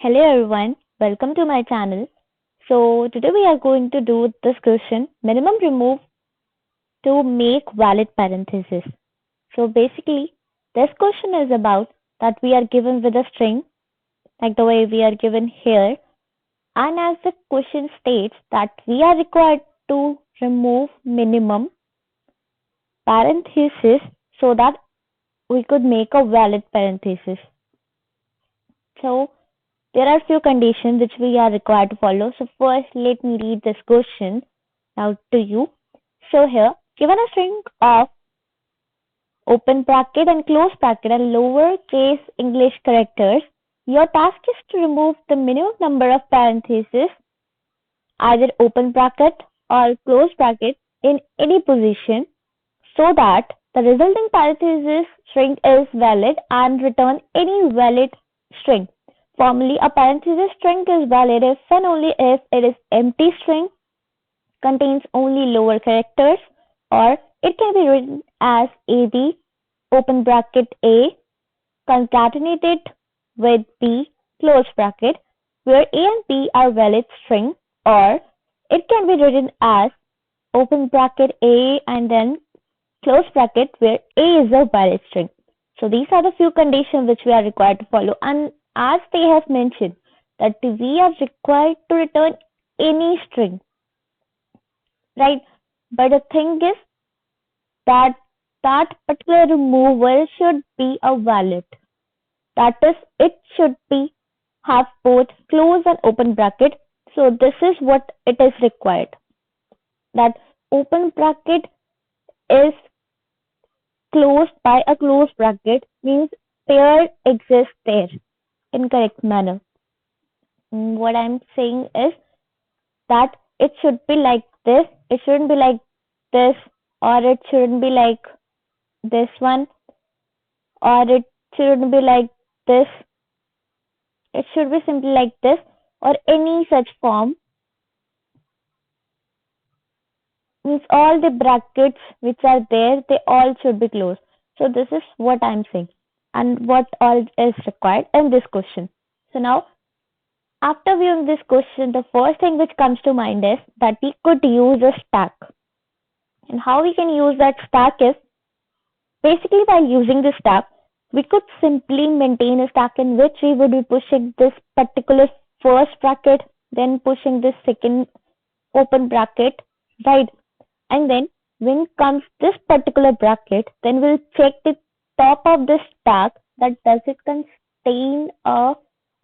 Hello everyone, welcome to my channel. So today we are going to do this question minimum remove to make valid parenthesis. So basically this question is about that we are given with a string like the way we are given here, and as the question states that we are required to remove minimum parenthesis so that we could make a valid parenthesis. So there are few conditions which we are required to follow. So first, let me read this question out to you. So here, given a string of open bracket and close bracket and lowercase English characters, your task is to remove the minimum number of parentheses, either open bracket or close bracket, in any position so that the resulting parenthesis string is valid and return any valid string. Formally, a parenthesis string is valid if and only if it is empty string, contains only lower characters, or it can be written as AD open bracket A concatenated with B close bracket, where A and B are valid string, or it can be written as open bracket A and then close bracket where A is a valid string. So these are the few conditions which we are required to follow, and as they have mentioned that we are required to return any string, right? But the thing is that that particular removal should be a valid. That is, it should be have both close and open bracket. So this is what it is required. That open bracket is closed by a closed bracket means pair exists there in correct manner. What I'm saying is that it should be like this, it shouldn't be like this, or it shouldn't be like this one, or it shouldn't be like this. It should be simply like this, or any such form. Means all the brackets which are there, they all should be closed. So this is what I'm saying and what all is required in this question. So now, after viewing this question, the first thing which comes to mind is that we could use a stack. And how we can use that stack is basically by using the stack, we could simply maintain a stack in which we would be pushing this particular first bracket, then pushing this second open bracket, right? And then when comes this particular bracket, then we'll check the top of the stack that does it contain a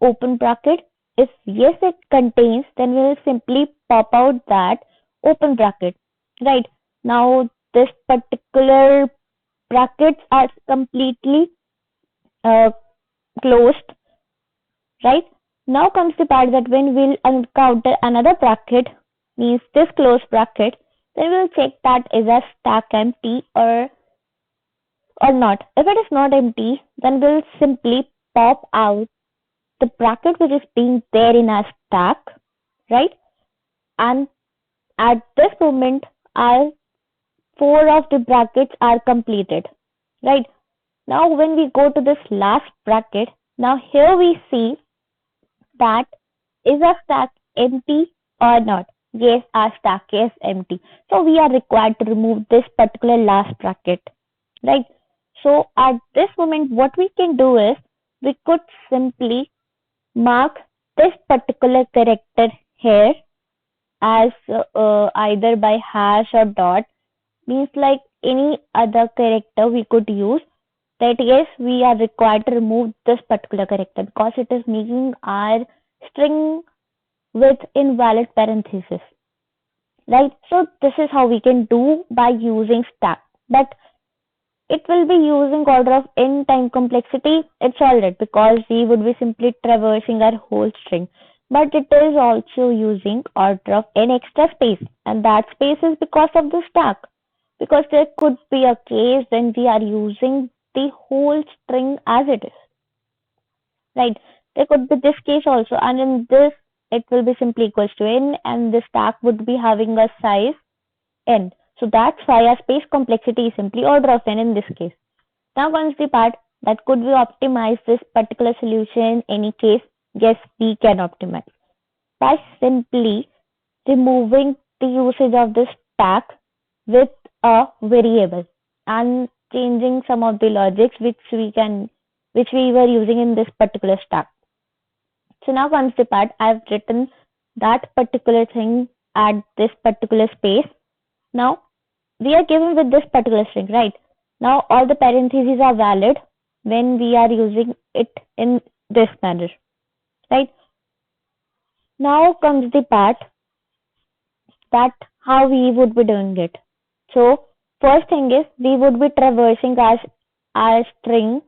open bracket. If yes, it contains, then we'll simply pop out that open bracket, right? Now this particular brackets are completely uh, closed, right? Now comes the part that when we'll encounter another bracket, means this closed bracket, then we'll check that is a stack empty or not. If it is not empty, then we'll simply pop out the bracket which is being there in our stack, right? And at this moment, our four of the brackets are completed, right? Now when we go to this last bracket, now here we see that is a stack empty or not. Yes, our stack is empty. So we are required to remove this particular last bracket, right? So at this moment, what we can do is we could simply mark this particular character here as either by hash or dot, means like any other character we could use, that yes, we are required to remove this particular character because it is making our string with invalid parenthesis, right? So this is how we can do by using stack, but it will be using order of n time complexity. It's all right because we would be simply traversing our whole string, but it is also using order of n extra space, and that space is because of the stack, because there could be a case when we are using the whole string as it is, right? There could be this case also, and in this it will be simply equals to n, and the stack would be having a size n. So that's why our space complexity is simply order of n in this case. Now comes the part that could we optimize this particular solution in any case. Yes, we can optimize by simply removing the usage of this stack with a variable and changing some of the logics which we were using in this particular stack. So now comes the part I've written that particular thing at this particular space. Now we are given with this particular string, right? Now all the parentheses are valid when we are using it in this manner, right? Now comes the part that how we would be doing it. So first thing is we would be traversing our string,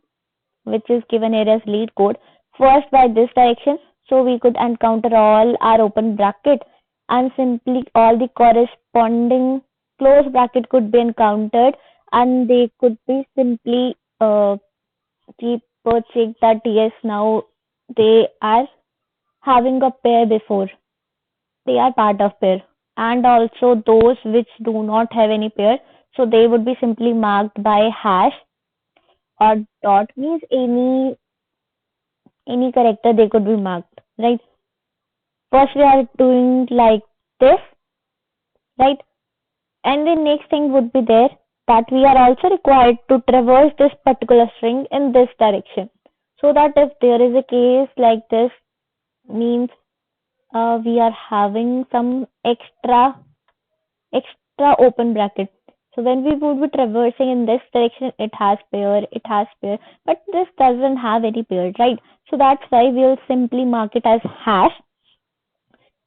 which is given here as Leetcode, first by this direction. So we could encounter all our open bracket and simply all the corresponding close bracket could be encountered and they could be simply keep check that yes now they are having a pair before they are part of pair, and also those which do not have any pair, so they would be simply marked by hash or dot, means any character they could be marked, right? First we are doing like this, right? And the next thing would be there that we are also required to traverse this particular string in this direction, so that if there is a case like this, means we are having some extra open bracket. So when we would be traversing in this direction, it has pair, but this doesn't have any pair, right? So that's why we'll simply mark it as hash.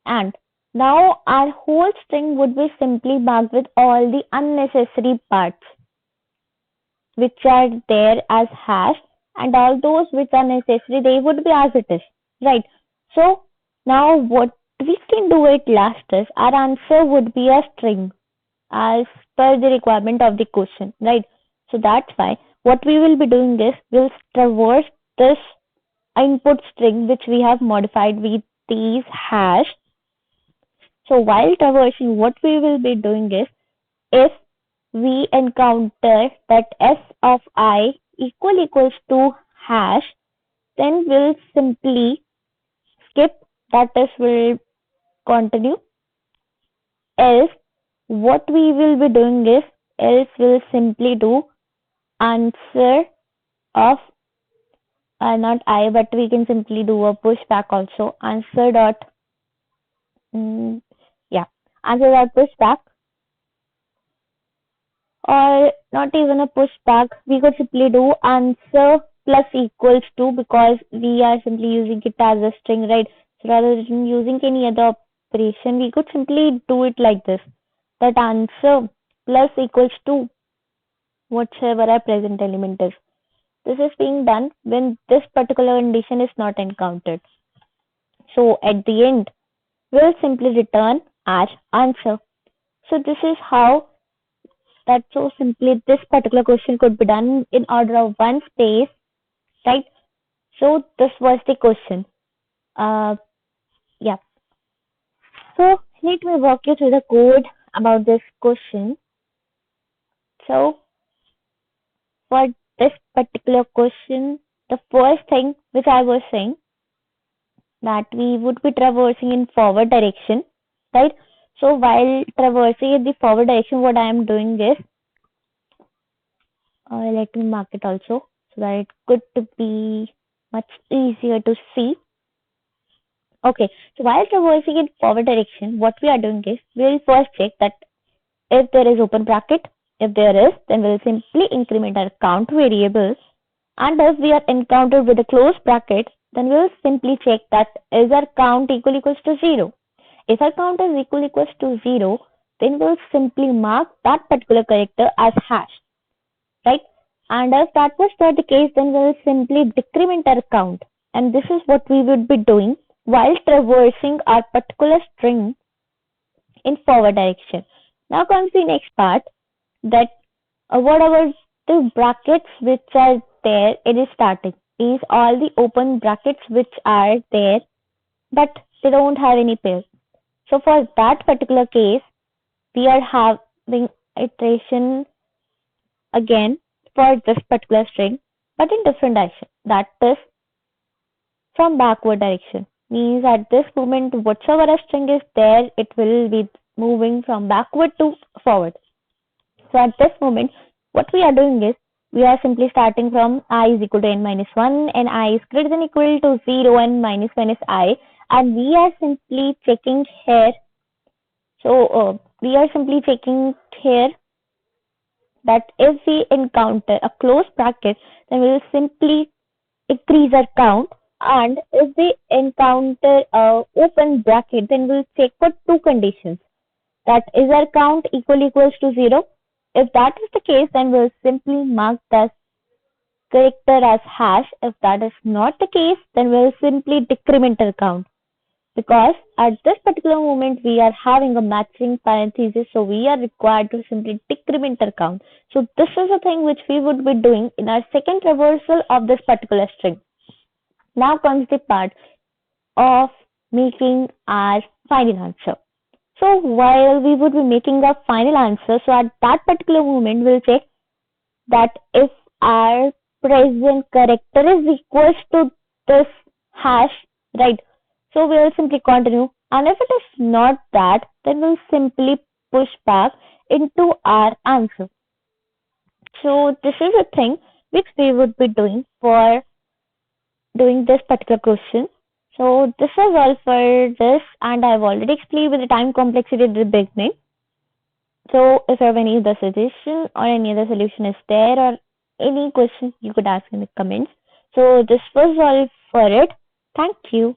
And now our whole string would be simply marked with all the unnecessary parts which are there as hash, and all those which are necessary, they would be as it is, right? So now what we can do at last is our answer would be a string as per the requirement of the question, right? So that's why what we will be doing is we'll traverse this input string which we have modified with these hash. So while traversing, what we will be doing is if we encounter that s of I equals to hash, then we'll simply skip, that is will continue. Else what we will be doing is else we'll simply do answer of not I, but we can simply do a pushback also. Answer dot yeah, answer dot pushback, or not even a pushback. We could simply do answer plus equals to, because we are simply using it as a string, right? So rather than using any other operation, we could simply do it like this: that answer plus equals to whatever our present element is. This is being done when this particular condition is not encountered. So at the end, we'll simply return our answer. So this is how that so simply this particular question could be done in order of one space, right? So this was the question. Uh, yeah. So let me walk you through the code about this question. So for this particular question, the first thing which I was saying, that we would be traversing in forward direction, right? So while traversing in the forward direction, what I am doing is, let me mark it also so that it could be much easier to see. Okay, so while traversing in forward direction, what we are doing is we will first check that if there is open bracket. If there is, then we will simply increment our count variable. And if we are encountered with a close bracket, then we will simply check that is our count equals to 0. If our count is equals to 0, then we'll simply mark that particular character as hash, right? And if that was not the case, then we'll simply decrement our count. And this is what we would be doing while traversing our particular string in forward direction. Now comes the next part, that whatever the brackets which are there, it is starting. These all the open brackets which are there, but they don't have any pair. So for that particular case, we are having iteration again for this particular string, but in different direction. That is from backward direction. Means at this moment, whatsoever a string is there, it will be moving from backward to forward. So at this moment, what we are doing is we are simply starting from I is equal to n minus 1 and I is greater than equal to 0 and minus 1 is I, and we are simply checking here. So we are simply checking here that if we encounter a close bracket, then we will simply increase our count, and if we encounter a open bracket, then we'll check for two conditions. That is our count equals to 0. If that is the case, then we'll simply mark the character as hash. If that is not the case, then we'll simply decrement our count. Because at this particular moment we are having a matching parenthesis, so we are required to simply decrement our count. So this is a thing which we would be doing in our second traversal of this particular string. Now comes the part of making our final answer. So while we would be making our final answer, so at that particular moment we'll check that if our present character is equals to this hash, right? So we'll simply continue, and if it is not that, then we'll simply push back into our answer. So this is a thing which we would be doing for doing this particular question. So this is all for this, and I've already explained with the time complexity at the beginning. So if you have any other suggestion or any other solution is there, or any question, you could ask in the comments. So this was all for it. Thank you.